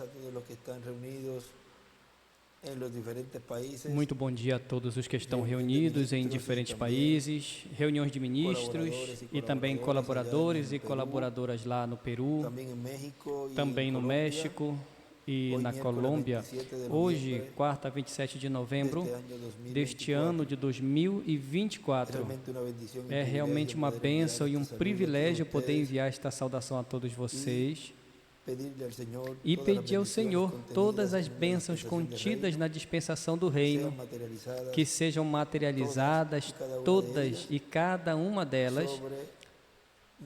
a todos los que están reunidos en los diferentes países, Muito bom dia a todos os que estão reunião de reunidos em ministros diferentes e também países, reuniões de ministros colaboradores e também colaboradoras colaboradores allá e en Perú, colaboradoras lá no Peru, também em México e em também no Colômbia, México e hoje na miércoles Colômbia. 27 de Hoje, noviembre quarta, 27 de novembro deste ano deste ano de 2024. 2024. Realmente uma bendição e É realmente uma privilégio poder bênção e enviar um esta saúde a privilégio todos poder ustedes enviar esta saudação a todos vocês pedir-lhe ao Senhor e todas as pedir ao bendições Senhor contenidas todas as na bênçãos dispensação do contidas reino, na dispensação do sejam reino, materializadas que sejam materializadas todas e cada uma delas sobre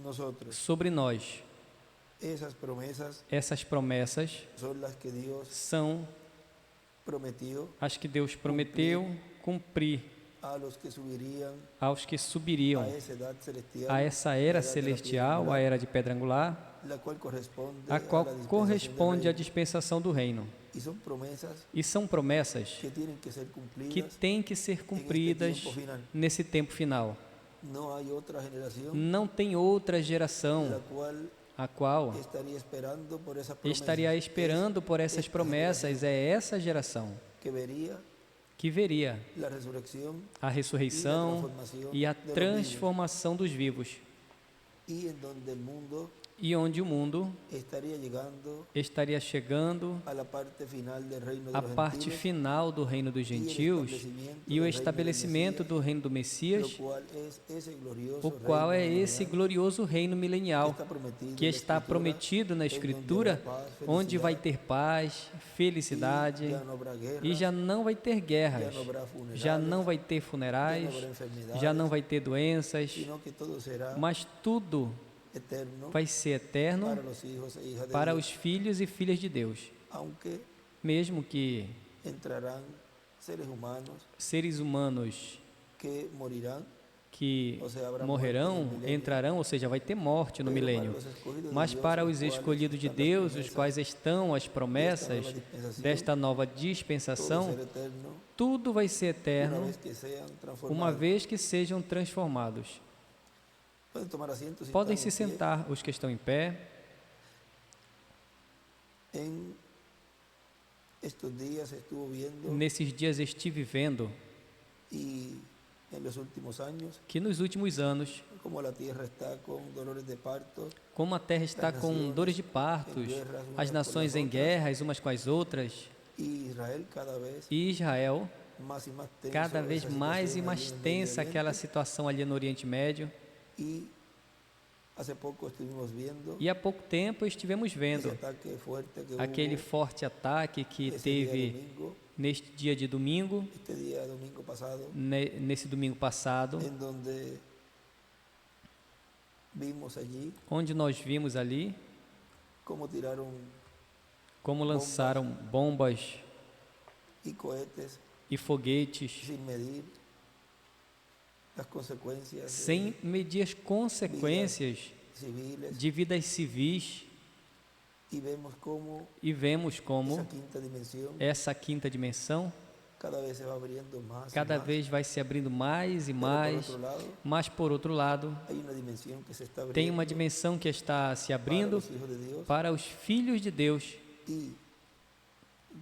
nosotros. sobre nós. Essas promessas Essas promessas são as que Deus são prometió as que Deus prometeu cumprir a los que subirían aos que subiriam a esa edad celestial, a essa la era edad de la piedra celestial, a angular, era de pedra angular, la cual corresponde a qual a la dispensación corresponde à del reino. dispensação do reino. Y son promesas E são promessas que tienen que ser que cumplidas. têm que ser cumpridas tiempo final. nesse tempo final. No hay otra generación Não tem outra la geração cual a qual estaría esperando por esas promesas. estaria esperando por essas esta promessas. É essa geração que vería que veria la resurrección a ressurreição e a de los vivos, transformação dos vivos, y en donde el mundo e onde o mundo estaría llegando estaria chegando a la parte final del reino de à los parte gentiles, final do reino dos gentios e o estabelecimento do reino do lo Messias, cual es ese glorioso o qual é reino esse milenial glorioso reino milenial que está prometido na Escritura, onde vai ter paz, felicidade, e já não vai ter guerras, já não vai ter funerais, já não vai ter doenças, sino que todo será mas tudo eterno vai ser eterno para los hijos e hijas de para Dios, os filhos e filhas de Deus, aunque mesmo que entrarán seres humanos seres humanos que morirán, que ou seja, habrá morrerão, morte no milênio, entrarão, ou seja, vai ter morte no pero para milênio. los escogidos de Mas Dios, para los os cuales escolhidos de están las Deus, os promesas quais estão as promessas desta nova todo dispensação, ser eterno, tudo vai ser una eterno, vez que sean uma transformados. vez que sejam transformados. Pueden tomar asiento si Podem están se en pie. sentar, os que estão em pé. En estos días estuvo viendo Nesses dias estive vendo y en los últimos años que nos últimos anos, como la tierra está con dolores de parto, como a terra está com dores de partos, as nações em guerras umas com as outras, y Israel cada vez e Israel más y más tenso, cada vez esa mais e situación mais allí en Medio tensa aquela Oriente. situação ali no Oriente Médio. Y hace poco estuvimos viendo E há pouco tempo estivemos ese vendo ataque fuerte que aquele hubo forte ataque que ese día teve domingo, neste dia de domingo, este día domingo pasado, nesse domingo passado, en donde vimos allí onde nós vimos ali cómo tiraron como lançaram bombas y cohetes e foguetes sin medir las consecuencias sem medir as consequências civiles, de vidas civis, y vemos cómo e vemos como esa quinta dimensión essa quinta dimensão cada vez se va abriendo más y cada más. vez vai se abrindo mais e Pero por mais, otro lado, mas por outro lado, hay una dimensión que se está abriendo tem uma dimensão que está se para abrindo los hijos de Dios para os filhos de Deus, y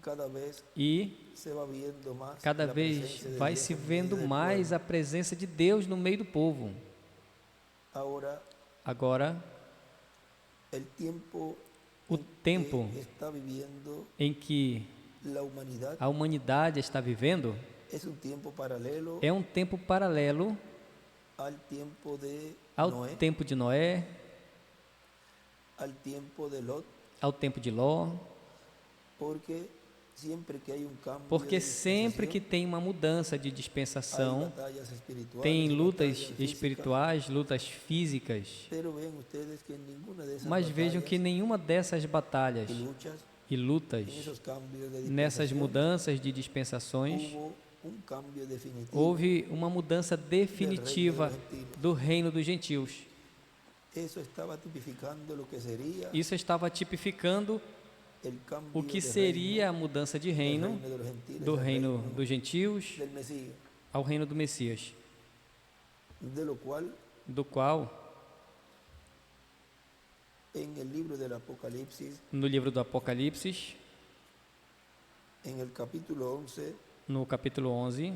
cada vez e se va viendo más cada la vez presencia de vai Dios se en medio vendo del mais pueblo. a presença de Deus no meio do povo. Ahora Agora, el tiempo o en tempo que está viviendo em que la humanidad a humanidade está vivendo es un tiempo paralelo é um tempo paralelo al tiempo de ao Noé, tempo de Noé, al tiempo de Lot, ao tempo de Ló, porque siempre que hay un cambio porque de sempre que dispensación, tem uma mudança de hay dispensação, batallas espirituales, tem lutas batallas físicas, espirituais, lutas físicas, pero vean ustedes que en ninguna de esas mas vejam que batallas nenhuma dessas batalhas y luchas, e lutas, en esos cambios de nessas dispensación, mudanças de dispensações, hubo un cambio definitivo houve uma mudança definitiva do reino dos gentios. Eso estaba tipificando lo que sería Isso estava tipificando el cambio o que de seria a mudança de reino, reino del reino de los gentiles do al reino reino dos gentios del Mesías, ao reino do Messias, de lo cual do qual no livro do Apocalipse, no capítulo 11,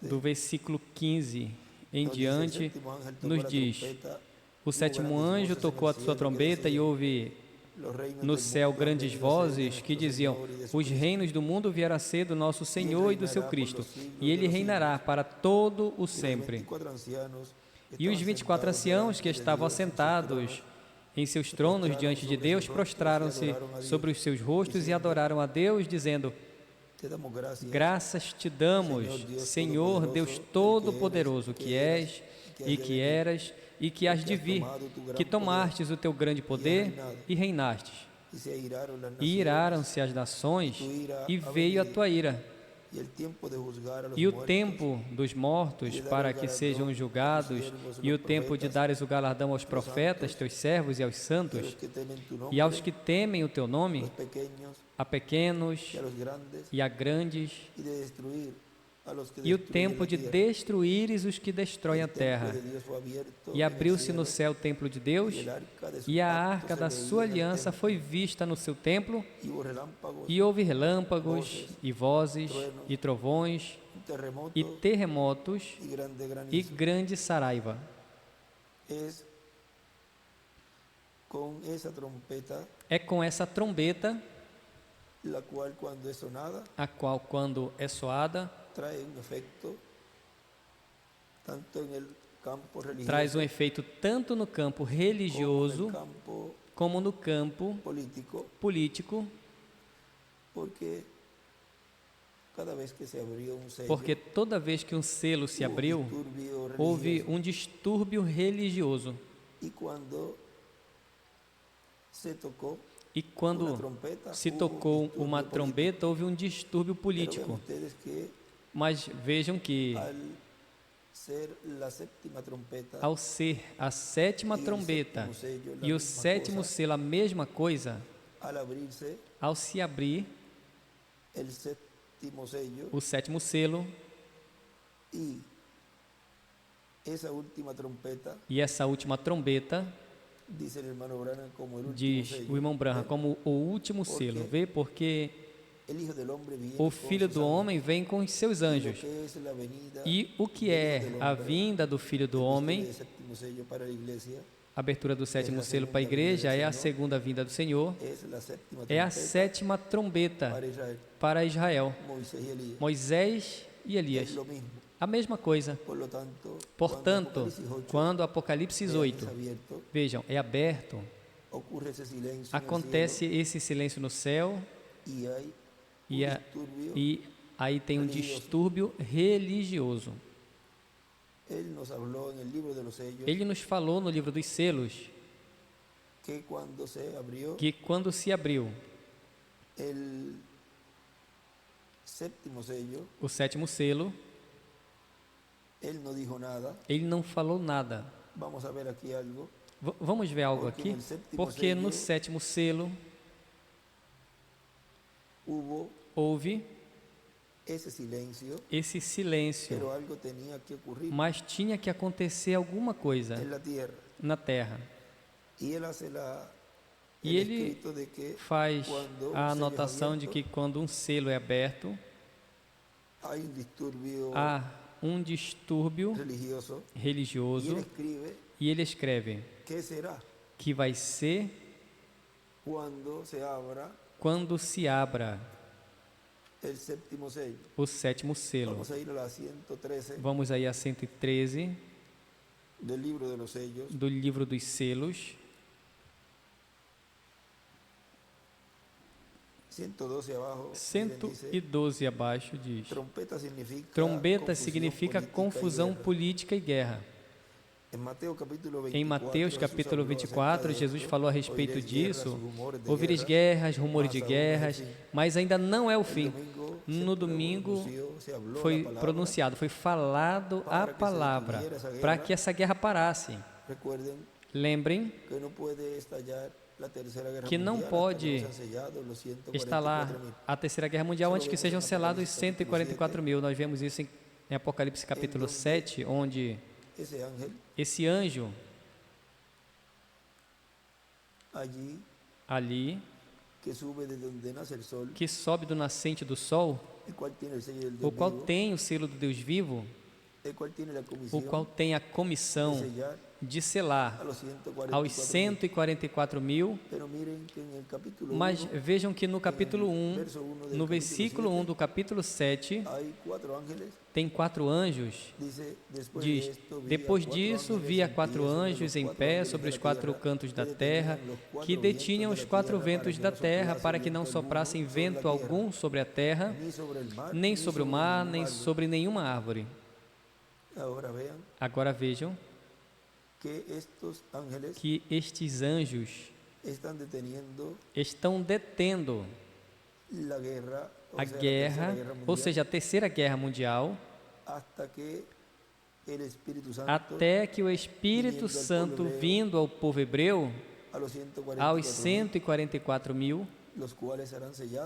do versículo 15 em diante, nos diz: o sétimo anjo tocou a sua trombeta e houve no céu grandes vozes que diziam: os reinos do mundo vieram a ser do nosso Senhor e do seu Cristo, e ele reinará para todo o sempre. E os 24 anciãos que estavam assentados em seus tronos diante de Deus prostraram-se sobre os seus rostos e adoraram a Deus, dizendo: graças te damos, Senhor Deus Todo-Poderoso, que és e que eras e que hás de vir, que tomastes o teu grande poder e reinastes. E iraram-se as nações, e veio a tua ira. E o tempo dos mortos para que sejam julgados, e o tempo de dares o galardão aos profetas, teus servos, e aos santos, e aos que temem o teu nome, a pequenos e a grandes, e o tempo de destruíres os que destroem a terra. E abriu-se no céu o templo de Deus, e a arca da sua aliança foi vista no seu templo, e houve relâmpagos, e vozes, e trovões, e terremotos, e grande saraiva. É com essa trombeta, a qual, quando é soada, traz um efeito tanto no campo religioso como no campo político, porque toda vez que um selo se abriu, houve um distúrbio religioso. E quando se tocou uma trombeta, houve um distúrbio político. Mas vejam que, ao ser a sétima trombeta e o sétimo selo a mesma coisa, ao se abrir o sétimo selo e essa última trombeta, diz o irmão Branham, como o último selo. Vê, porque o Filho do Homem vem com os seus anjos. E o que é a vinda do Filho do Homem, a abertura do sétimo selo para a igreja, é a segunda vinda do Senhor, é a sétima trombeta para Israel, Moisés e Elias. A mesma coisa. Portanto, quando Apocalipse 8, vejam, é aberto, acontece esse silêncio no céu, e aí tem um distúrbio religioso. Ele nos falou no livro dos selos que quando se abriu o sétimo selo, ele não falou nada. Vamos ver algo aqui, porque no sétimo selo houve esse silêncio, mas tinha que acontecer alguma coisa na terra. E ele faz a anotação de que quando um selo é aberto, há um distúrbio religioso, e ele escreve que vai ser quando se abra o sétimo selo. Vamos aí a 113 do livro dos selos. 112 abaixo diz: trombeta significa confusão política e guerra. Em Mateus capítulo 24, Jesus falou a respeito disso: ouvireis guerras, rumores de guerras, mas ainda não é o fim. No domingo foi pronunciado, foi falado a palavra para que essa guerra parasse. Lembrem que não pode estalar a terceira guerra mundial antes que sejam selados 144 mil. Nós vemos isso em Apocalipse capítulo 7, onde esse anjo ali, que sobe do nascente do sol, o qual tem o selo do Deus vivo, o qual tem a comissão de selar aos 144.000, mas vejam que no capítulo 1, no versículo 1 do capítulo 7, tem 4 anjos. Diz: depois disso via 4 anjos em pé sobre os 4 cantos da terra, que detinham os 4 ventos da terra, para que não soprassem vento algum sobre a terra, nem sobre o mar, nem sobre nenhuma árvore. Agora vejam que estes anjos estão detendo a guerra, ou seja, a terceira guerra mundial, até que o Espírito Santo, vindo ao povo hebreu, aos 144.000,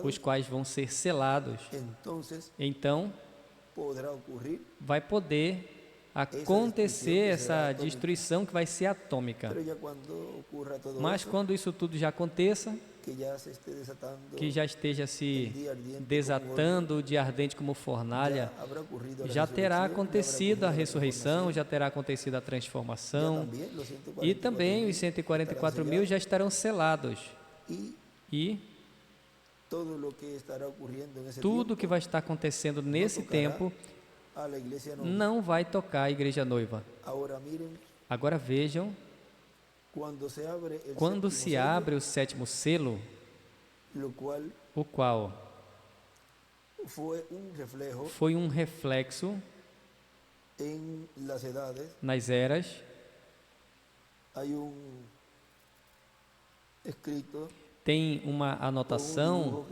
os quais vão ser selados. Então, vai poder acontecer essa destruição que vai ser atômica. Mas quando isso tudo já aconteça, que já esteja se desatando de ardente como fornalha, já terá acontecido a ressurreição, já terá acontecido a transformação, e também os 144.000 já estarão selados. E tudo que vai estar acontecendo nesse tempo não vai tocar a igreja noiva. Agora vejam, quando se abre o 7º selo, o qual foi um reflexo nas eras, tem uma anotação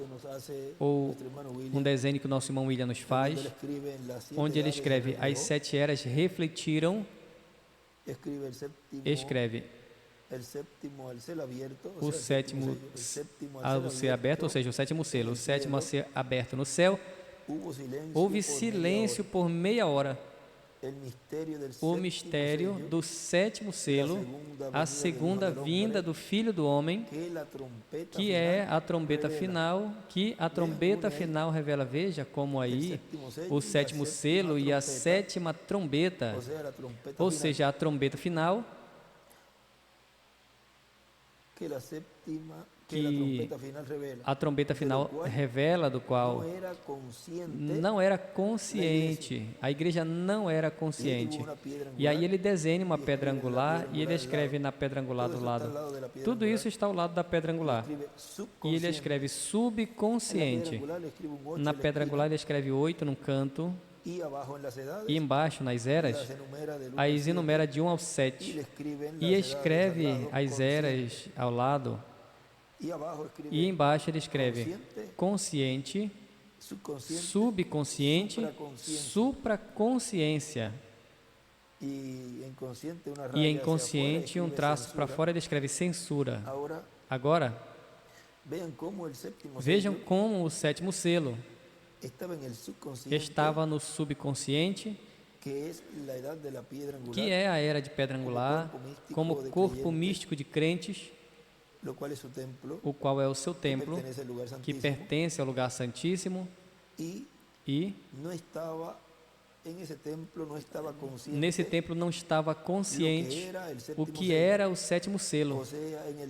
ou um desenho que o nosso irmão William nos faz, onde ele escreve: as 7 eras refletiram, escreve o 7º ao ser aberto, ou seja, o 7º selo, o 7º a ser aberto no céu. Houve silêncio por meia hora. O mistério do 7º selo, a segunda vinda do Filho do Homem, que é a trombeta final, que a trombeta final revela, veja como aí, o 7º selo e a 7ª trombeta, ou seja, a trombeta final, que a trombeta final revela, do qual não era consciente, a igreja não era consciente. E aí ele desenha uma pedra angular e ele escreve na pedra angular do lado. Tudo isso está ao lado da pedra angular. E ele escreve subconsciente. Na pedra angular ele escreve 8 num canto, e embaixo, nas eras, aí enumera de 1 ao 7, e escreve as eras ao lado, e embaixo ele escreve consciente, subconsciente, supraconsciência. E em consciente, um traço para fora, ele escreve censura. Agora, vejam como o 7º selo estava no subconsciente, que é a era de pedra angular, como corpo místico de crentes, o qual é o seu templo, que pertence ao lugar santíssimo, e nesse templo não estava consciente o que era o 7º selo,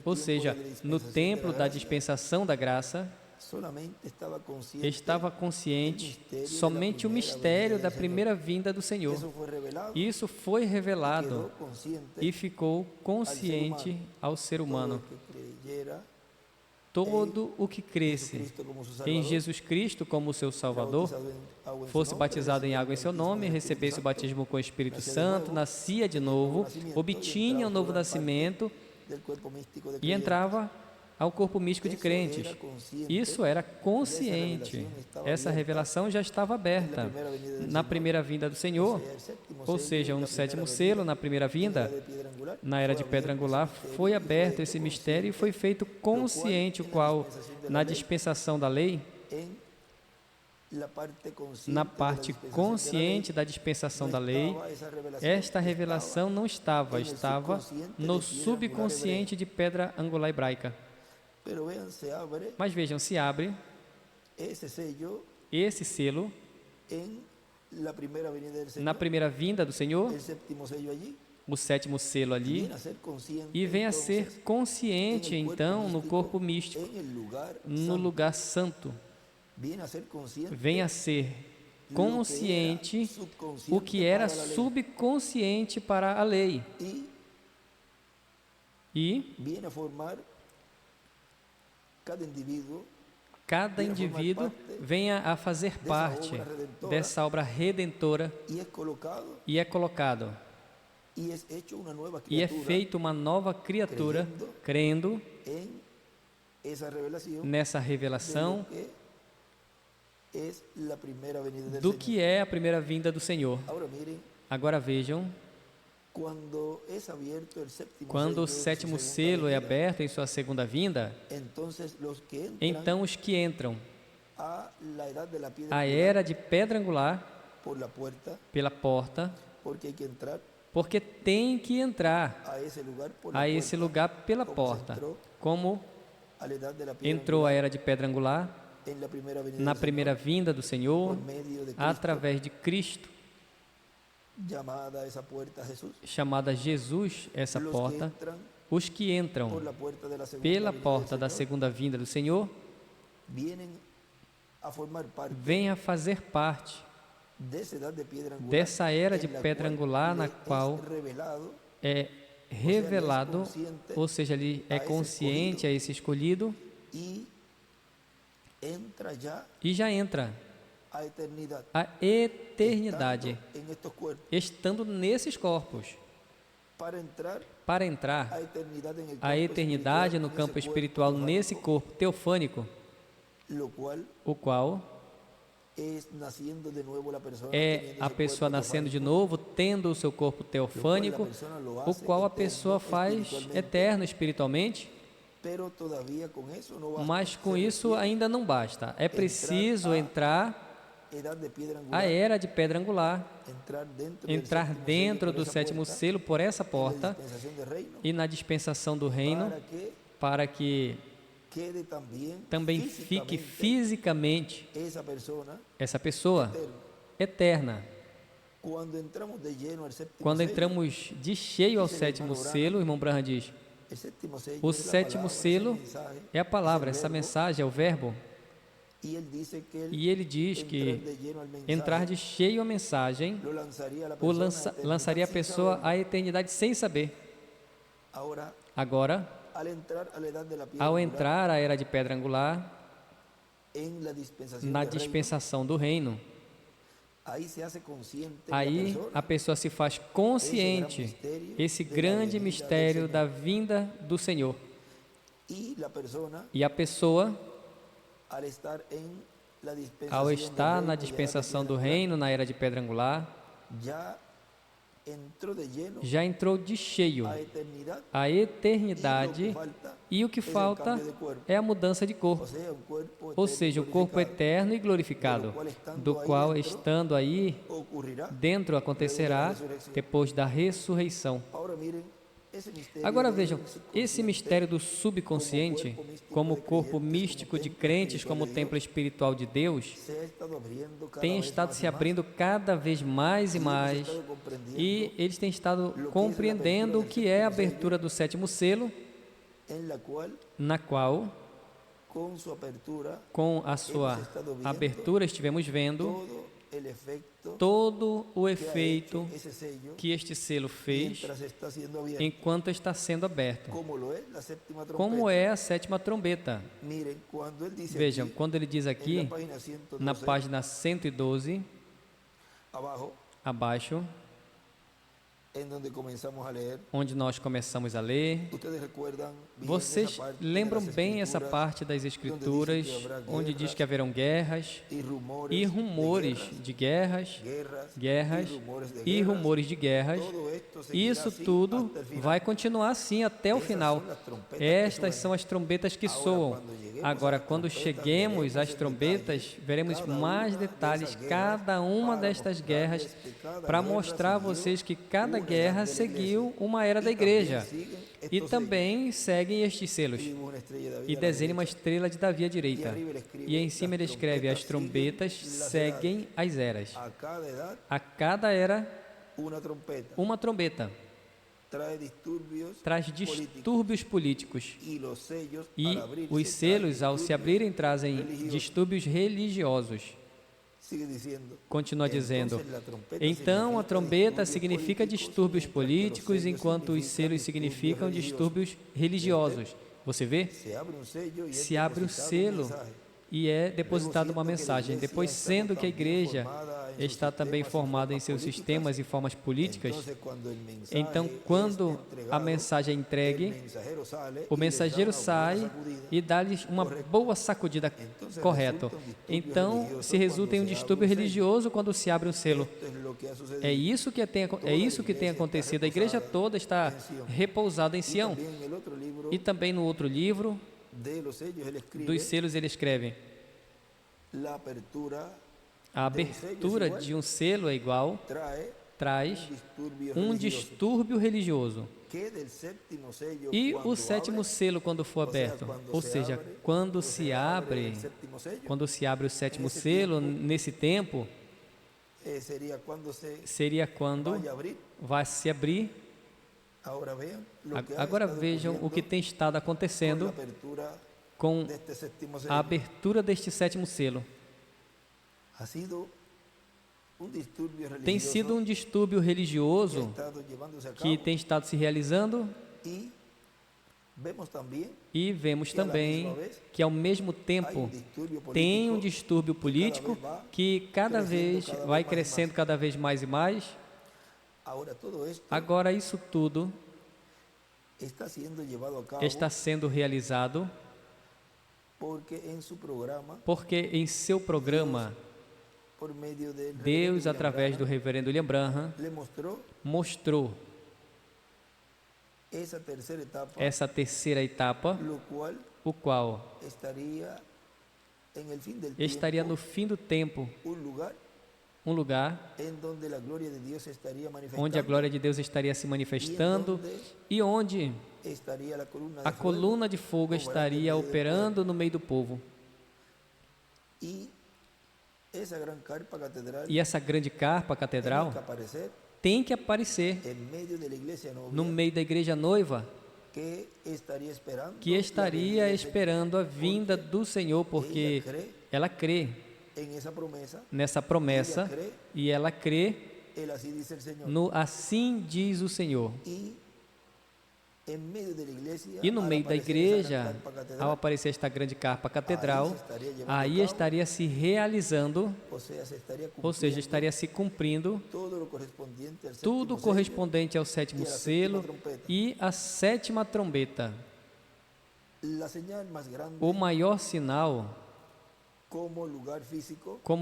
ou seja, no templo da dispensação da graça, estava consciente somente o mistério da primeira vinda do Senhor. Isso foi revelado e ficou consciente ao ser humano. Todo o que cresce em Jesus Cristo como seu Salvador, fosse batizado em água em seu nome, recebesse o batismo com o Espírito Santo, nascia de novo, obtinha um novo nascimento e entrava ao corpo místico de crentes. Isso era consciente. Essa revelação já estava aberta na primeira vinda do Senhor, ou seja, no 7º selo, na primeira vinda, na era de pedra angular, foi aberto esse mistério e foi feito consciente, o qual, na dispensação da lei, na parte consciente da dispensação da lei, esta revelação não estava no subconsciente de pedra angular hebraica. Mas vejam, se abre esse selo na primeira vinda do Senhor, o sétimo selo ali, e vem a ser consciente então no corpo místico, no lugar santo. Vem a ser consciente o que era subconsciente para a lei. E cada indivíduo venha a fazer parte dessa obra redentora e é colocado e é feito uma nova criatura, crendo nessa revelação do que é a primeira vinda do Senhor. Agora vejam, quando o sétimo selo é aberto em sua segunda vinda, então os que entram à era de pedra angular pela porta, porque tem que entrar a esse lugar pela porta, como entrou a era de pedra angular na primeira vinda do Senhor, através de Cristo, chamada Jesus, essa porta. Os que entram pela porta da segunda vinda do Senhor vêm a fazer parte dessa era de pedra angular, na qual é revelado, ou seja, ele é consciente, é esse escolhido, e já entra a eternidade, estando nesses corpos. Para entrar a eternidade no campo espiritual, nesse corpo teofânico, o qual é a pessoa nascendo de novo, tendo o seu corpo teofânico, o qual a pessoa faz eterno espiritualmente. Mas com isso ainda não basta. É preciso entrar a era de pedra angular, entrar dentro do sétimo selo por essa porta e na dispensação do reino, para que também fique fisicamente essa pessoa eterna. Quando entramos de cheio ao sétimo selo, o irmão Branham diz, o sétimo selo é a palavra, essa mensagem é o verbo. E ele diz que entrar de cheio a mensagem lançaria a pessoa à eternidade sem saber. Agora, ao entrar à era de pedra angular, na dispensação do reino, aí a pessoa se faz consciente, esse grande mistério da vinda do Senhor. E a pessoa, ao estar na dispensação do reino, na era de pedra angular, já entrou de cheio a eternidade, e o que falta é a mudança de corpo, ou seja, o corpo eterno e glorificado, do qual, estando aí dentro, acontecerá depois da ressurreição. Agora vejam, esse mistério do subconsciente, como corpo místico de crentes, como templo espiritual de Deus, tem estado se abrindo cada vez mais e mais, e eles têm estado compreendendo o que é a abertura do sétimo selo, na qual, com a sua abertura, estivemos vendo todo o efeito que este selo fez enquanto está sendo aberto, como é a sétima trombeta. Vejam, quando ele diz aqui, na página 112, abaixo, onde nós começamos a ler. Vocês lembram bem essa parte das Escrituras, onde diz que haverão guerras e rumores de guerras e rumores de guerras. Isso tudo vai continuar assim até o final. Estas são as trombetas que soam. Agora, quando cheguemos às trombetas, veremos mais detalhes, cada uma destas guerras, para mostrar a vocês que cada guerra seguiu uma era da igreja. E também seguem estes selos. E desenha uma estrela de Davi à direita. E em cima ele escreve: as trombetas seguem as eras. A cada era, uma trombeta. Traz distúrbios políticos. E os selos, ao se abrirem, trazem distúrbios religiosos. Continua dizendo: então a trombeta significa distúrbios políticos, enquanto os selos significam distúrbios religiosos. Você vê? Se abre o selo e é depositada uma mensagem. Depois, sendo que a igreja está também formada em seus sistemas e formas políticas, então, quando a mensagem é entregue, o mensageiro sai e dá-lhes uma boa sacudida, correto. Então, se resulta em um distúrbio religioso quando se abre o selo. É isso que tem acontecido. A igreja toda está repousada em Sião. E também no outro livro dos selos ele escreve: a abertura de um selo é igual, traz um distúrbio religioso. E o sétimo selo, quando for aberto, ou seja, quando se abre o sétimo selo, nesse tempo, seria quando vai se abrir. Agora vejam o que tem estado acontecendo com a abertura deste sétimo selo. Tem sido um distúrbio religioso que tem estado se realizando, e vemos também que ao mesmo tempo tem um distúrbio político que cada vez vai crescendo cada vez mais e mais. Agora isso tudo está sendo realizado porque em seu programa Deus, através do reverendo William Branham, mostrou essa terceira etapa, o qual estaria no fim do tempo, um lugar onde a glória de Deus estaria se manifestando e onde a coluna de fogo estaria operando no meio do povo. E essa grande carpa catedral tem que aparecer no meio da igreja noiva, que estaria esperando a vinda do Senhor, porque ela crê nessa promessa e ela crê no assim diz o Senhor. E no meio da igreja, ao aparecer esta grande carpa catedral, aí estaria se realizando, ou seja, estaria se cumprindo tudo correspondente ao sétimo selo e à sétima trombeta. O maior sinal, como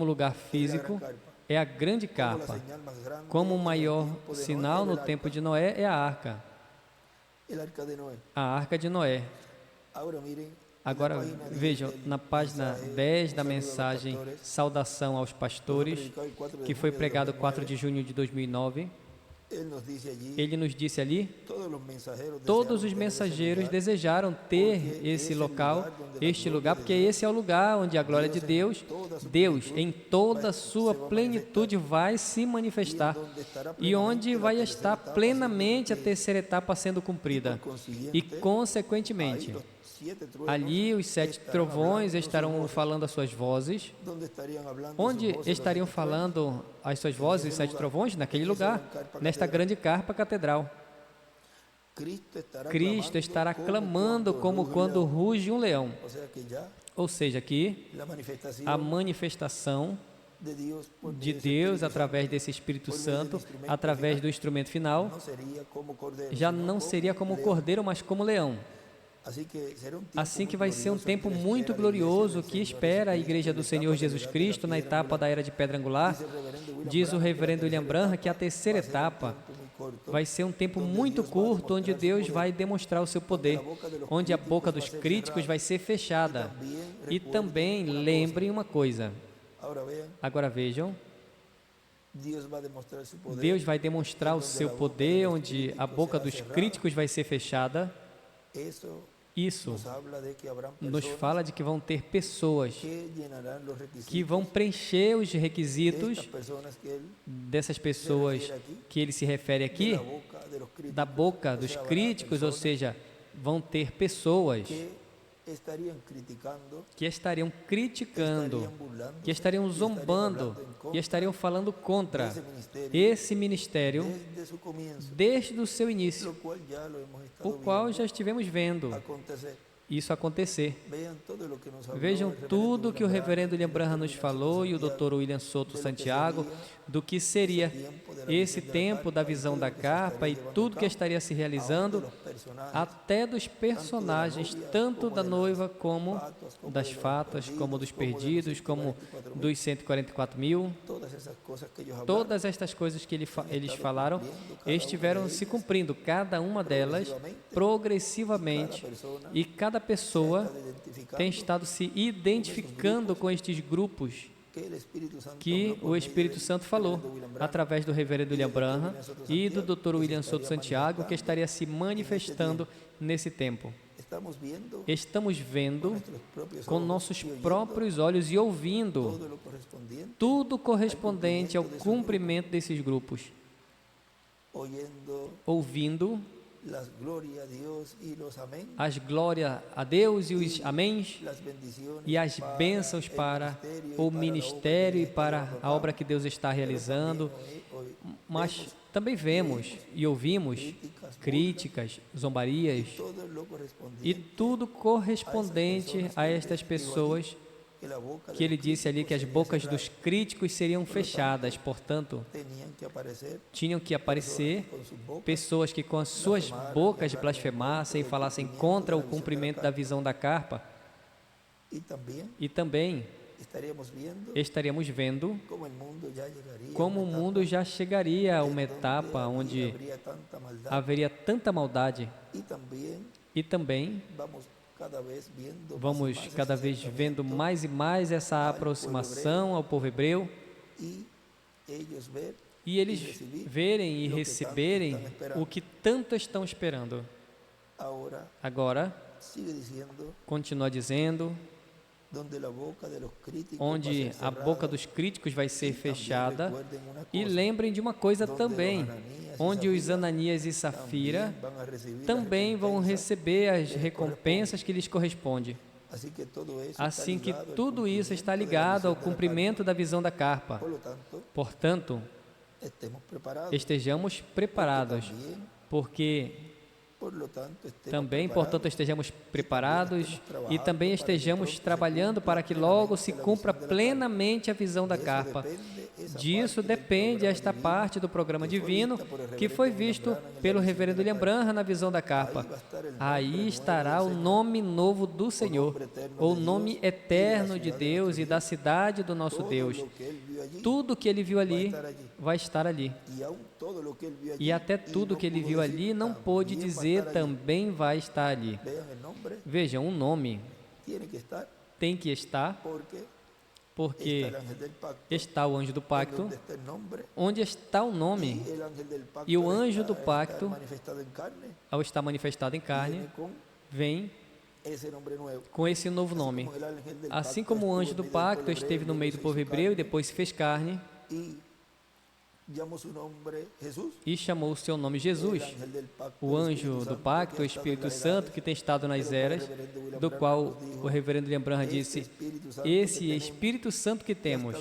lugar físico, é a grande carpa. Como o maior sinal no tempo de Noé é a arca. A arca de Noé. Agora vejam, na página 10 da mensagem Saudação aos Pastores, que foi pregado 4 de junho de 2009, ele nos disse ali: todos os mensageiros desejaram ter esse local, este lugar, porque esse é o lugar onde a glória de Deus, em toda a sua plenitude, vai se manifestar e onde vai estar plenamente a terceira etapa sendo cumprida. E, consequentemente, ali os 7 trovões estarão falando as suas vozes. Onde estariam falando as suas vozes, os 7 trovões? Naquele lugar, nesta grande carpa catedral. Cristo estará clamando como quando ruge um leão. Ou seja, aqui a manifestação de Deus através desse Espírito Santo, através do instrumento final, já não seria como cordeiro, mas como leão. Assim que vai ser um tempo muito glorioso que espera a Igreja do Senhor Jesus Cristo na etapa da Era de Pedra Angular. Diz o reverendo William Branham que a terceira etapa vai ser um tempo muito curto, onde Deus vai demonstrar o seu poder, onde a boca dos críticos vai ser fechada. E também lembrem uma coisa, agora vejam, Deus vai demonstrar o seu poder, onde a boca dos críticos vai ser fechada. Isso nos fala de que vão ter pessoas que vão preencher os requisitos dessas pessoas que ele se refere aqui, da boca dos críticos, ou seja, vão ter pessoas que estariam criticando, que estariam zombando, que estariam falando contra esse ministério desde o seu início, o qual já estivemos vendo isso acontecer. Vejam tudo que o reverendo William Branham nos falou e o Dr. William Souto Santiago do que seria esse tempo da visão da carpa e tudo que estaria se realizando, até dos personagens, tanto da noiva como das fátuas, como dos perdidos, como dos 144 mil. Todas estas coisas que eles falaram estiveram se cumprindo, cada uma delas progressivamente, e cada pessoa tem estado se identificando com estes grupos que o Espírito Santo falou, através do reverendo William Branham e do Dr. William Souto Santiago, que estaria se manifestando nesse tempo. Estamos vendo com nossos próprios olhos e ouvindo tudo correspondente ao cumprimento desses grupos. Ouvindo as glórias a Deus e os améns e as bênçãos para o ministério e para a obra que Deus está realizando, mas também vemos e ouvimos críticas, zombarias e tudo correspondente a estas pessoas que ele disse ali que as bocas dos críticos seriam fechadas, portanto, tinham que aparecer pessoas que com as suas bocas blasfemassem e falassem contra o cumprimento da visão da carpa, e também estaríamos vendo como o mundo já chegaria a uma etapa onde haveria tanta maldade, e também vamos cada vez vendo mais e mais essa aproximação ao povo hebreu, e eles verem e receberem o que tanto estão esperando. Agora, continua dizendo, onde a boca dos críticos vai ser fechada, e lembrem de uma coisa também, onde os Ananias e Safira também vão receber as recompensas que lhes correspondem. Assim que tudo isso está ligado ao cumprimento da visão da carpa. Portanto, estejamos preparados, porque portanto, estejamos preparados e também estejamos trabalhando para que logo se cumpra plenamente a visão da carpa. Disso depende esta parte do programa divino que foi visto pelo reverendo William Branham na visão da carpa. Aí estará o nome novo do Senhor, o nome eterno de Deus e da cidade do nosso Deus. Tudo que ele viu ali vai estar ali. E até tudo que ele viu ali não pôde dizer também vai estar ali. Vejam, um nome tem que estar, porque está o anjo do pacto, onde está o nome, e o anjo do pacto, ao estar manifestado em carne, vem com esse novo nome. Assim como o anjo do pacto esteve no meio do povo hebreu e depois se fez carne, e chamou o seu nome Jesus, o anjo do pacto, o Espírito Santo, que tem estado nas eras, do qual o reverendo William Branham disse, esse Espírito Santo que temos,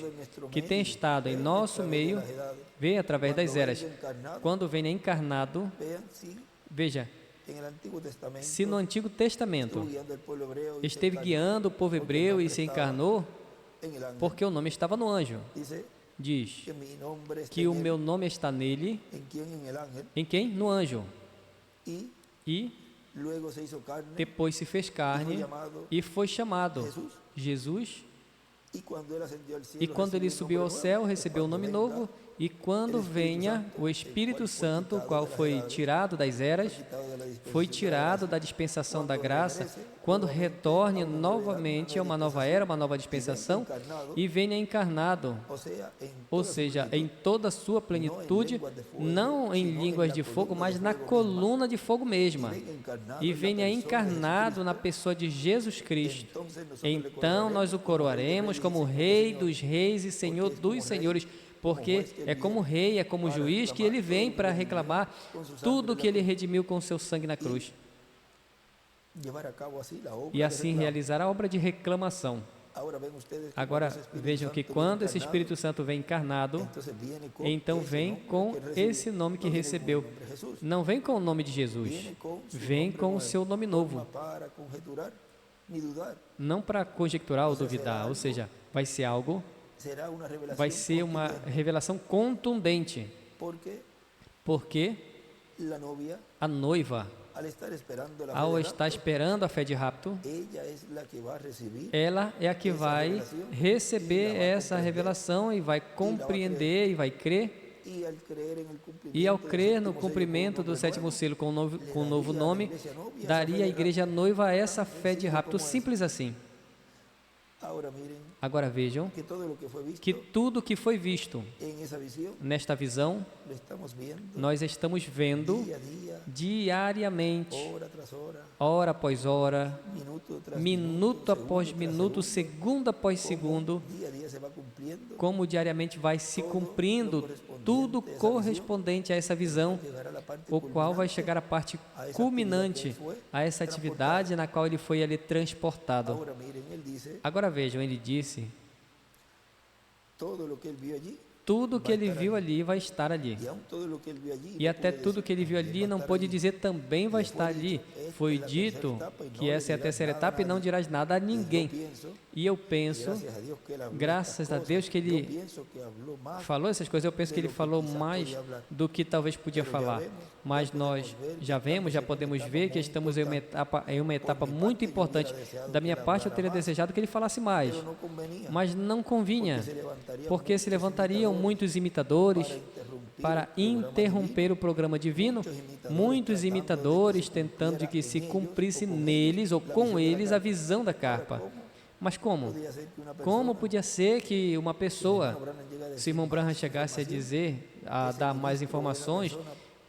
que tem estado em nosso meio, vem através das eras. Quando vem encarnado, veja, se no Antigo Testamento esteve guiando o povo hebreu e se encarnou, porque o nome estava no anjo. Diz que o meu nome está nele. Em quem? No anjo. E depois se fez carne e foi chamado Jesus. E quando ele subiu ao céu, recebeu um nome novo. E quando venha o Espírito Santo, o qual foi tirado das eras, foi tirado da dispensação da graça, quando retorne novamente a uma nova era, uma nova dispensação, e venha encarnado, ou seja, em toda a sua plenitude, não em línguas de fogo, mas na coluna de fogo mesma, e venha encarnado na pessoa de Jesus Cristo. Então nós o coroaremos como Rei dos Reis e Senhor dos Senhores, porque é como rei, é como juiz que ele vem para reclamar tudo que ele redimiu com o seu sangue na cruz. E assim realizar a obra de reclamação. Agora vejam que quando esse Espírito Santo vem encarnado, então vem com esse nome que recebeu. Não vem com o nome de Jesus, vem com o seu nome novo. Não para conjecturar ou duvidar, ou seja, vai ser algo, vai ser uma revelação contundente, porque a noiva, ao estar esperando a fé de rapto, ela é a que vai receber essa revelação e vai compreender e vai crer. E ao crer no cumprimento do sétimo selo com um novo nome, daria à igreja noiva essa fé de rapto, simples assim. Agora vejam que tudo que foi visto nesta visão, nós estamos vendo diariamente, hora após hora, minuto após minuto, segundo após segundo, como diariamente vai se cumprindo tudo correspondente a essa visão, o qual vai chegar à parte culminante, a essa atividade na qual ele foi ali transportado. Agora vejam, ele disse, tudo que ele viu ali vai estar ali. E até tudo que ele viu ali não pode dizer também vai estar ali. Foi dito que essa é a terceira etapa e não dirás nada a ninguém. E eu penso, graças a Deus que ele falou essas coisas, eu penso que ele falou mais do que talvez podia falar. Mas nós já vemos, já podemos ver que estamos em uma etapa muito importante. Da minha parte, eu teria desejado que ele falasse mais, mas não convinha, porque se levantariam muitos imitadores para interromper o programa divino, muitos imitadores tentando de que se cumprisse neles ou com eles a visão da carpa. Mas como? Como podia ser que uma pessoa, se o irmão Branham chegasse a dizer, a dar mais informações,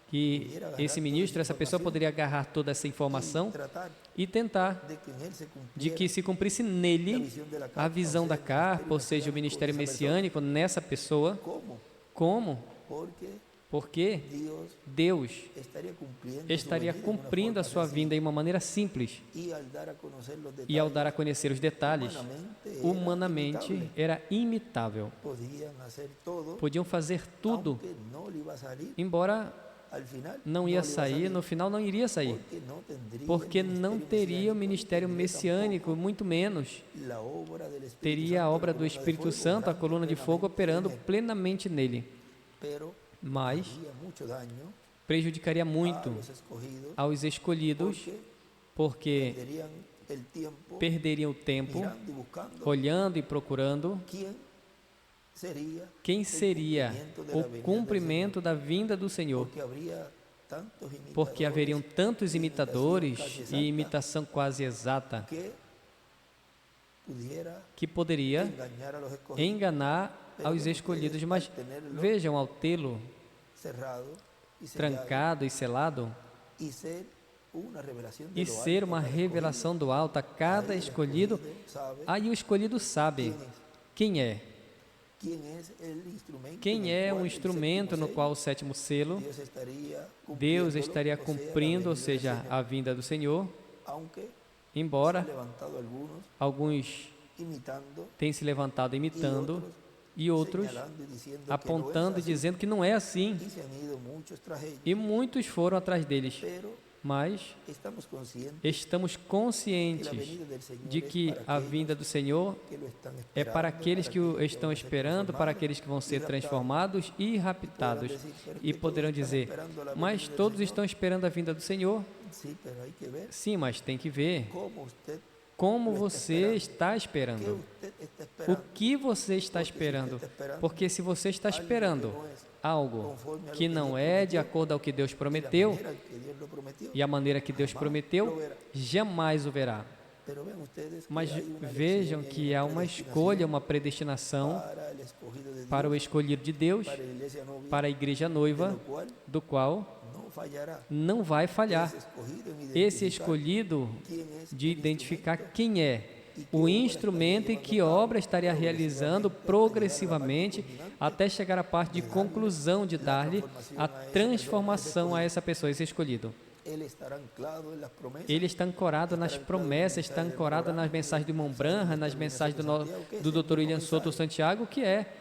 que esse ministro, essa pessoa poderia agarrar toda essa informação e tentar de que se cumprisse nele a visão da carpa, ou seja, o ministério messiânico nessa pessoa. Como? Porque Deus estaria cumprindo a sua vinda de uma maneira simples. E ao dar a conhecer os detalhes, humanamente era imitável. Podiam fazer tudo, embora não ia sair, no final não iria sair, porque não teria o ministério messiânico, muito menos teria a obra do Espírito Santo, a coluna de fogo operando plenamente nele. Mas prejudicaria muito aos escolhidos, porque perderiam o tempo olhando e procurando quem seria o cumprimento da vinda do Senhor, porque haveriam tantos imitadores e imitação quase exata que poderia enganar aos escolhidos. Mas vejam, ao tê-lo trancado e selado e ser uma revelação do alto a cada escolhido, aí o escolhido sabe quem é. Quem é o instrumento no qual o sétimo selo Deus estaria cumprindo, ou seja, a vinda do Senhor, embora alguns tenham se levantado imitando e outros apontando e dizendo que não é assim, e muitos foram atrás deles. mas estamos conscientes de que a vinda do Senhor é para aqueles que o estão esperando, para aqueles que vão ser transformados e raptados. E poderão dizer, mas todos estão esperando a vinda do Senhor? Sim, mas tem que ver como você está esperando. O que você está esperando? Porque se você está esperando algo que não é de acordo ao que Deus prometeu, e a maneira que Deus prometeu, jamais o verá. Mas vejam que há uma escolha, uma predestinação para o escolhido de Deus, para a igreja noiva, do qual não vai falhar. Esse escolhido de identificar quem é o instrumento e que obra estaria realizando progressivamente até chegar à parte de conclusão de dar-lhe a transformação a essa pessoa, esse escolhido. Ele está ancorado nas promessas, está ancorado nas mensagens do irmão Branham, nas mensagens do Dr. William Soto Santiago, que é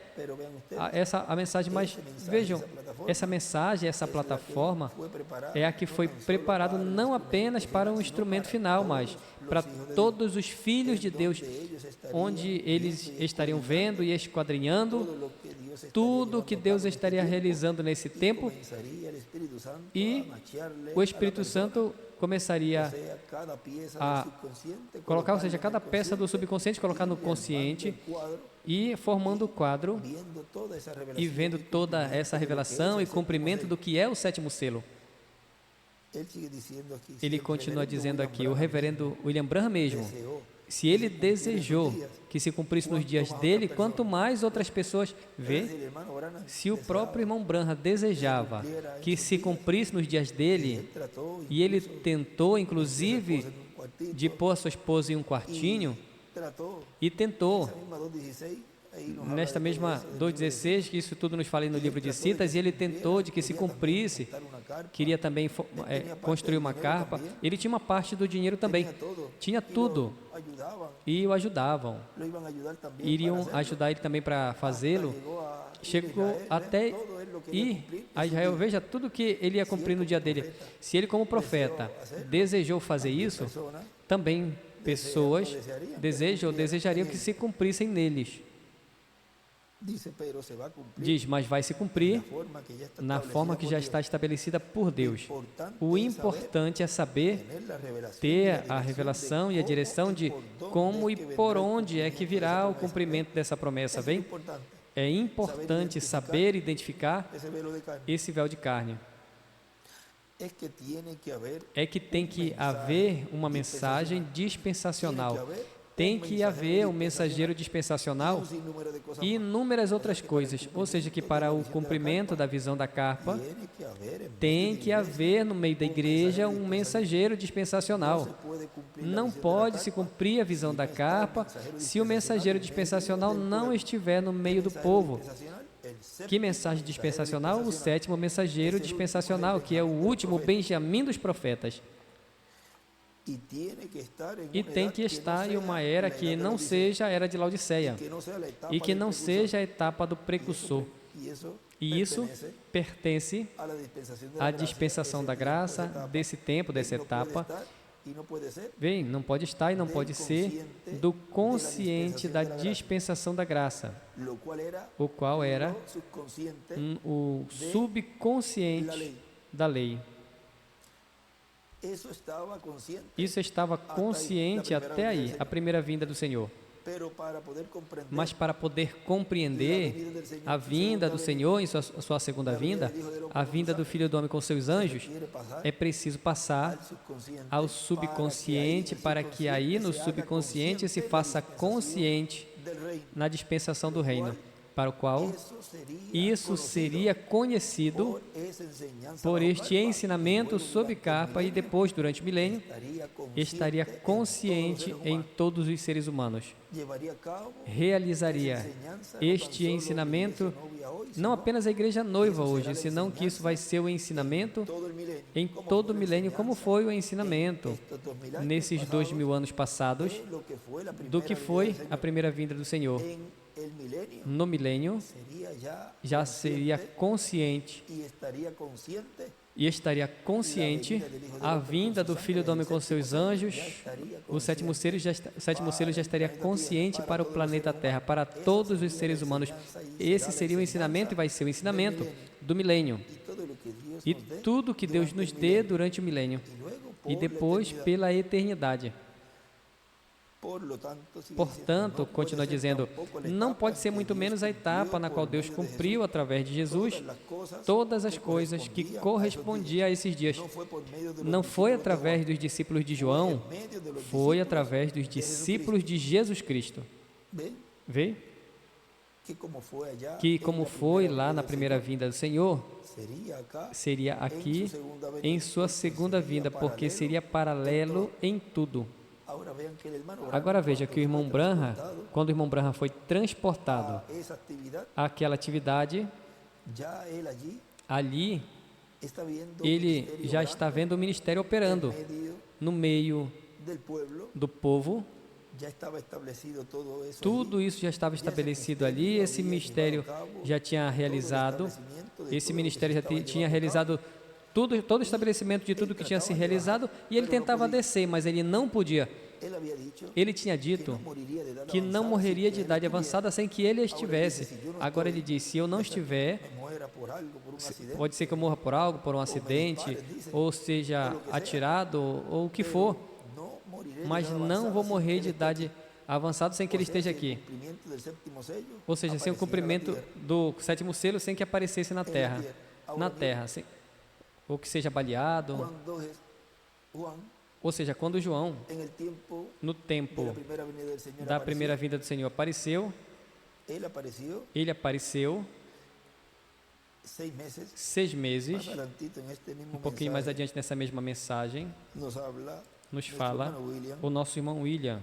a mensagem. Mas vejam, essa mensagem, essa plataforma é a que foi preparada não apenas para um instrumento final, mas para todos os filhos de Deus, onde eles estariam vendo e esquadrinhando tudo que Deus estaria realizando nesse tempo, e o Espírito Santo começaria a colocar, ou seja, cada peça do subconsciente, colocar no consciente e formando o quadro e vendo toda essa revelação e cumprimento do que é o sétimo selo. Ele continua dizendo aqui, o reverendo William Branham mesmo, se ele desejou que se cumprisse nos dias dele, quanto mais outras pessoas vê, se o próprio irmão Branham desejava que se cumprisse nos dias dele, e ele tentou, inclusive, de pôr a sua esposa em um quartinho, e tentou, nesta mesma 2:16, que isso tudo nos fala no livro de Citas, e ele tentou de que se cumprisse, queria também construir uma carpa, ele tinha uma parte do dinheiro também, tinha tudo, e o ajudavam, iriam ajudar ele também para fazê-lo, chegou até ir a Israel, veja tudo que ele ia cumprir no dia dele. Se ele como profeta desejou fazer isso, também pessoas desejariam que se cumprissem neles. Diz, mas vai se cumprir na forma que já está estabelecida por Deus. O importante é saber ter a revelação e a direção de como e por onde é que virá o cumprimento dessa promessa. Vem? É importante saber identificar esse véu de carne. É que tem que haver uma mensagem dispensacional. Tem que haver um mensageiro dispensacional e inúmeras outras coisas. Ou seja, que para o cumprimento da visão da carpa, tem que haver no meio da igreja um mensageiro dispensacional. Não pode se cumprir a visão da carpa se o mensageiro dispensacional não estiver no meio do povo. Que mensagem dispensacional? O sétimo mensageiro dispensacional, que é o último Benjamim dos profetas. E tem que estar em uma era que não seja a era de Laodiceia e que não seja a etapa do precursor. E isso pertence à dispensação da graça, desse tempo, dessa etapa. Bem, não pode estar e não pode ser do consciente da dispensação da graça, o qual era o subconsciente da lei. Isso estava consciente até aí, a primeira vinda do Senhor. Mas para poder compreender a vinda do Senhor em sua segunda vinda, a vinda do Filho do Homem com seus anjos, é preciso passar ao subconsciente para que aí no subconsciente se faça consciente na dispensação do reino, para o qual isso seria conhecido por este ensinamento sob carpa e depois, durante o milênio, estaria consciente em todos os seres humanos. Realizaria este ensinamento não apenas a igreja noiva hoje, senão que isso vai ser o ensinamento em todo o milênio, como foi o ensinamento nesses 2000 anos passados do que foi a primeira vinda do Senhor. No milênio, já seria consciente e estaria consciente a vinda do Filho do Homem com seus anjos. O sétimo selo já estaria consciente para o planeta Terra, para todos os seres humanos. Esse seria o ensinamento e vai ser o ensinamento do milênio. E tudo que Deus nos dê durante o milênio e depois pela eternidade. Portanto, continua dizendo, não pode ser muito menos a etapa na qual Deus cumpriu através de Jesus todas as coisas que correspondiam a esses dias. Não foi através dos discípulos de João, foi através dos discípulos de Jesus Cristo. Vê? Que como foi lá na primeira vinda do Senhor, seria aqui em sua segunda vinda, porque seria paralelo em tudo. Agora veja que o irmão Branham, quando o irmão Branham foi transportado àquela atividade, ali ele já está vendo o ministério operando no meio do povo. Tudo isso já estava estabelecido ali, esse ministério já tinha realizado, esse ministério já tinha realizado todo o estabelecimento de tudo que tinha se realizado, e ele tentava descer, mas ele não podia. Ele tinha dito que não morreria de idade avançada sem que ele estivesse. Agora ele diz, se eu não estiver, pode ser que eu morra por algo, por um acidente, ou seja atirado, ou o que for, mas não vou morrer de idade avançada sem que ele esteja aqui. Ou seja, sem o cumprimento do sétimo selo, sem que aparecesse na terra, sem, ou que seja baleado. Ou seja, quando João, no tempo da primeira vinda do Senhor, apareceu, ele apareceu 6 meses, um pouquinho mais adiante nessa mesma mensagem, nos fala o nosso irmão William,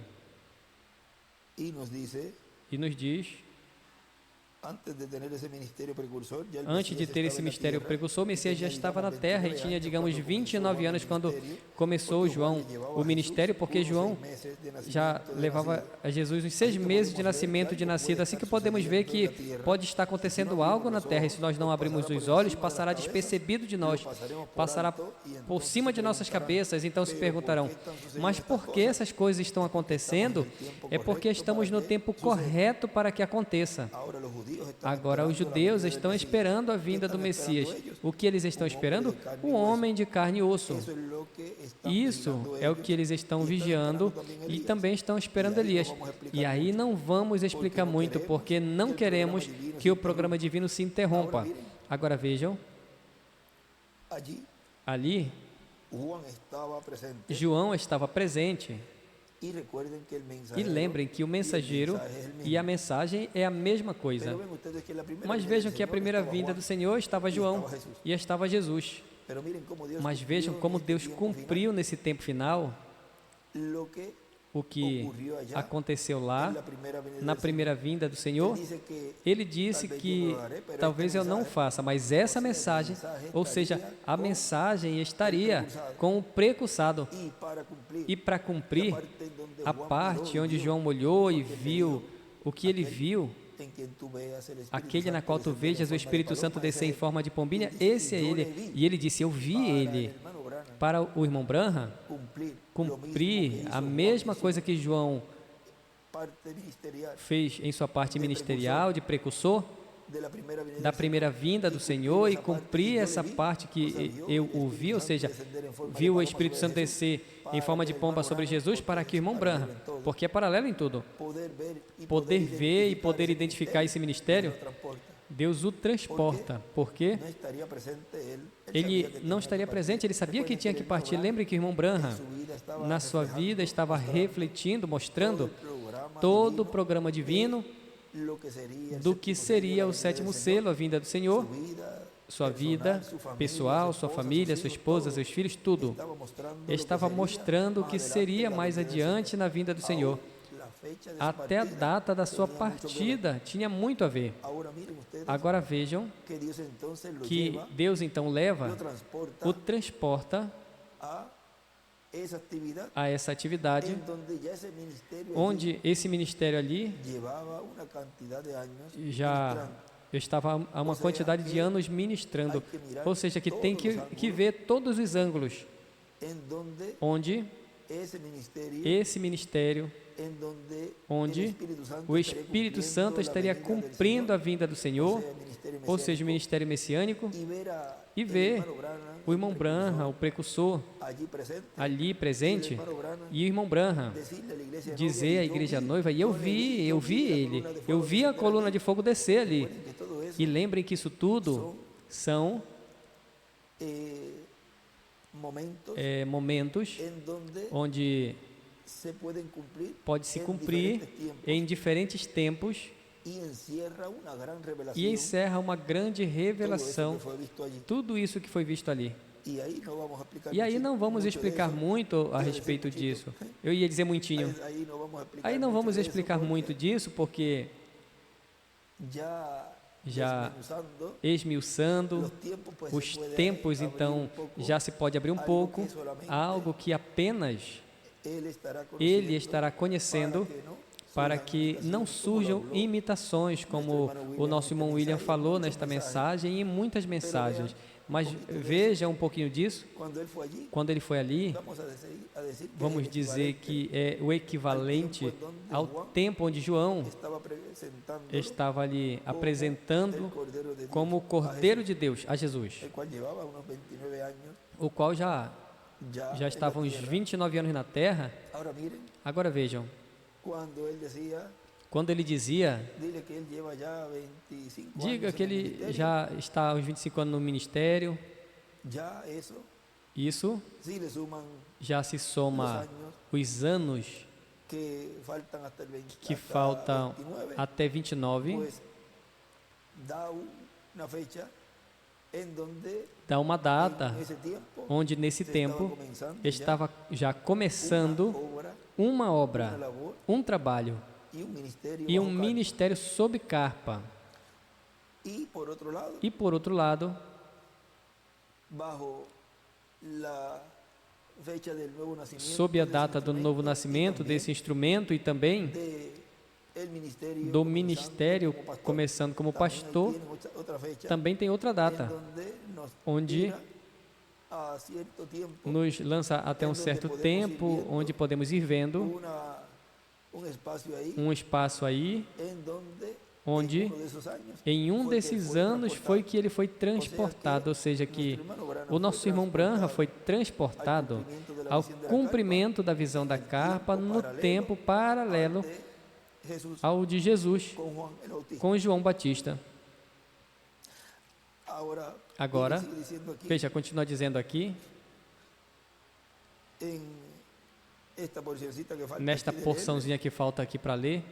e nos diz, antes de ter esse ministério precursor, o Messias já estava na terra e tinha, digamos, 29 anos quando começou João o ministério, porque João já levava a Jesus uns 6 meses de nascido. Assim que podemos ver que pode estar acontecendo algo na terra, e se nós não abrirmos os olhos, passará despercebido de nós, passará por cima de nossas cabeças. Então se perguntarão, mas por que essas coisas estão acontecendo? É porque estamos no tempo correto para que aconteça. Agora, os judeus estão esperando a vinda do Messias. O que eles estão esperando? O homem de carne e osso. Isso é o que eles estão vigiando e também estão esperando Elias. E aí não vamos explicar muito, porque não queremos que o programa divino se interrompa. Agora vejam, ali, João estava presente. E lembrem que o mensageiro e a mensagem é a mesma coisa. Mas vejam que a primeira vinda do Senhor estava João e estava Jesus. Mas vejam como Deus cumpriu nesse tempo final o que aconteceu lá na primeira vinda do Senhor. Ele disse que talvez eu não faça, mas essa mensagem, ou seja, a mensagem estaria com o precursado. E para cumprir a parte onde João olhou e viu o que ele viu, aquele na qual tu vejas o Espírito Santo descer em forma de pombinha, esse é ele. E ele disse, eu vi ele. Para o irmão Branham cumprir a mesma coisa que João fez em sua parte ministerial de precursor da primeira vinda do Senhor, e cumprir essa parte que eu ouvi, ou seja, viu o Espírito Santo descer em forma de pomba sobre Jesus, para que o irmão Branham, porque é paralelo em tudo, poder ver e poder identificar esse ministério, Deus o transporta, porque ele não estaria presente, ele sabia que tinha que partir. Lembre que o irmão Branham, na sua vida, estava refletindo, mostrando todo o programa divino do que seria o sétimo selo, a vinda do Senhor, sua vida pessoal, sua família, sua esposa, seus filhos, tudo. Estava mostrando o que seria mais adiante na vinda do Senhor. Até a data da sua partida tinha muito a ver. Agora vejam que Deus então o transporta a essa atividade, onde esse ministério ali já Eu estava há uma quantidade de anos ministrando. Ou seja, que tem que ver todos os ângulos onde esse ministério, onde o Espírito Santo estaria cumprindo a vinda do Senhor, ou seja, o ministério messiânico, e ver o irmão Branham, o precursor, ali presente, e o irmão Branham dizer à igreja noiva, e eu vi ele, eu vi a coluna de fogo descer ali. E lembrem que isso tudo são momentos onde pode se cumprir em diferentes tempos e encerra uma grande revelação, tudo isso que foi visto ali. E aí não vamos explicar muito a respeito disso. Eu ia dizer muitinho. Aí não vamos explicar muito disso, porque já esmiuçando os tempos, então já se pode abrir um pouco, algo que apenas ele estará conhecendo, para que não surjam imitações, como o nosso irmão William falou nesta mensagem e em muitas mensagens. Mas veja um pouquinho disso. Quando ele foi ali, vamos dizer que é o equivalente ao tempo onde João estava ali apresentando como o Cordeiro de Deus a Jesus, o qual já estava uns 29 anos na terra. Agora vejam, quando ele dizia, diga que ele já está há uns 25 anos no ministério, isso já se soma os anos que faltam até 29, dá uma data onde nesse tempo estava já começando uma obra, um trabalho e um ministério sob carpa. E por outro lado, sob a data do novo nascimento desse instrumento e também do ministério começando como pastor, também tem outra data, onde nos lança até um certo tempo, onde podemos ir vendo um espaço aí, onde em um desses anos foi que ele foi transportado, ou seja, que o nosso irmão Branham foi transportado ao cumprimento da visão da carpa no tempo paralelo ao de Jesus com João Batista. Agora, veja, continua dizendo aqui, nesta porçãozinha que falta aqui para ler,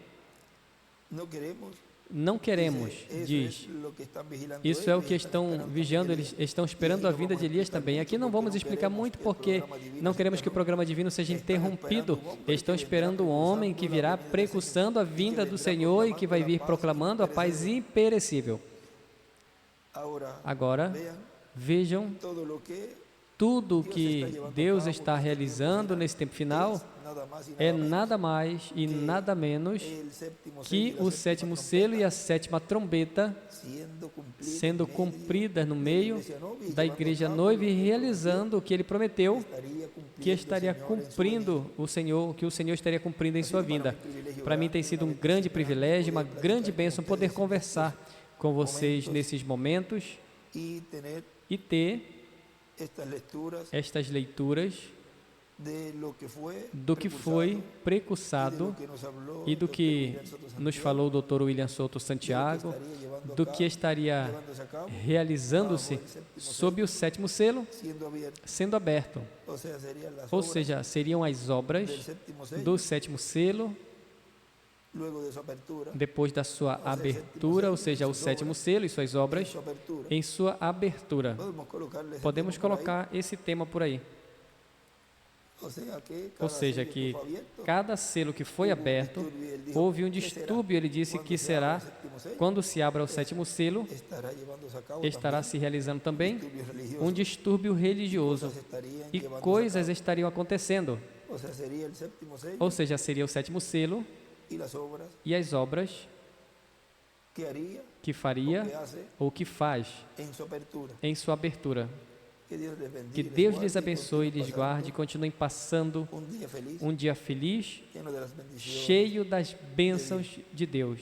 não queremos, diz, isso é o que estão vigiando, eles estão esperando a vinda de Elias também. Aqui não vamos explicar muito porque não queremos que o programa divino seja interrompido. Estão esperando o homem que virá precursando a vinda do Senhor e que vai vir proclamando a paz imperecível. Agora, vejam tudo o que Deus está realizando nesse tempo final é nada mais e nada menos que o sétimo selo e a sétima trombeta sendo cumpridas no meio da igreja noiva e realizando o que ele prometeu que estaria cumprindo o Senhor, que o Senhor estaria cumprindo em sua vinda. Para mim tem sido um grande privilégio, uma grande bênção poder conversar com vocês nesses momentos e ter estas leituras do que foi precursado e do que nos falou o Dr. William Soto Santiago, do que estaria realizando-se sob o sétimo selo sendo aberto. Ou seja, seriam as obras do sétimo selo depois da sua abertura, ou seja, o sétimo selo e suas obras em sua abertura. Podemos colocar esse tema por aí. Ou seja, que cada selo que foi aberto, houve um distúrbio, ele disse que será, quando se abra o sétimo selo, estará se realizando também um distúrbio religioso e coisas estariam acontecendo. Ou seja, seria o sétimo selo e as obras que faria ou que faz em sua abertura. Que Deus lhes abençoe e lhes guarde e continuem passando um dia feliz, cheio das bênçãos de Deus.